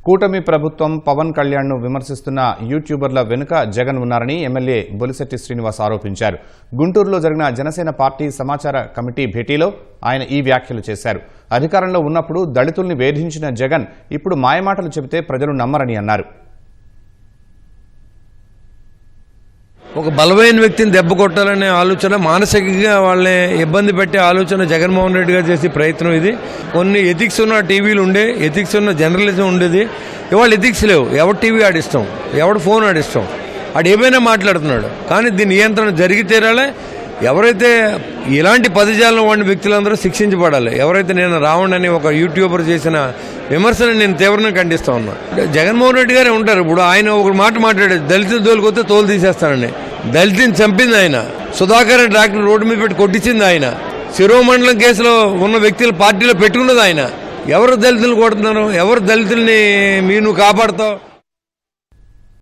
కూటమి ప్రభుత్వం పవన్ కళ్యాణ్ను విమర్శిస్తున్న యూట్యూబర్ల వెనుక జగన్ ఉన్నారని ఎమ్మెల్యే బొలిశెట్టి శ్రీనివాస్ ఆరోపించారు. గుంటూరులో జరిగిన జనసేన పార్టీ సమాచార కమిటీ భేటీలో ఆయన ఈ వ్యాఖ్యలు చేశారు. అధికారంలో ఉన్నప్పుడు దళితుల్ని వేధించిన జగన్ ఇప్పుడు మాయమాటలు చెబితే ప్రజలు నమ్మరని అన్నారు. ఒక బలమైన వ్యక్తిని దెబ్బ కొట్టాలనే ఆలోచన, మానసికంగా వాళ్ళని ఇబ్బంది పెట్టే ఆలోచన జగన్మోహన్ రెడ్డి గారు చేసే ప్రయత్నం ఇది. కొన్ని ఎథిక్స్ ఉన్న టీవీలు ఉండే, ఎథిక్స్ ఉన్న జర్నలిజం ఉండేది. ఇవాళ ఎథిక్స్ లేవు. ఎవడు టీవీ ఆడిస్తాం, ఎవడు ఫోన్ ఆడిస్తాం, ఆడు ఏమైనా మాట్లాడుతున్నాడు. కానీ దీని నియంత్రణ జరిగి తీరాలే. ఎవరైతే ఇలాంటి పదజాలం వాడిన వ్యక్తులందరూ శిక్షించబడాలి. ఎవరైతే నేను రావణ్ అని ఒక యూట్యూబర్ చేసిన విమర్శను నేను తీవ్రంగా ఖండిస్తా ఉన్నా. జగన్మోహన్ రెడ్డి గారే ఉంటారు. ఇప్పుడు ఆయన ఒక మాట మాట్లాడాడు, దళితులు తోలుకొస్తే తోలు తీసేస్తానండి. దళితుని చంపింది ఆయన. సుధాకర్ ట్రాక్టర్ రోడ్డు మీద పెట్టి కొట్టించింది ఆయన. శిరోమండలం కేసులో ఉన్న వ్యక్తులు పార్టీలో పెట్టుకున్నది ఆయన. ఎవరు దళితులు కొడుతున్నారు? ఎవరు దళితుల్ని నువ్వు కాపాడుతావు?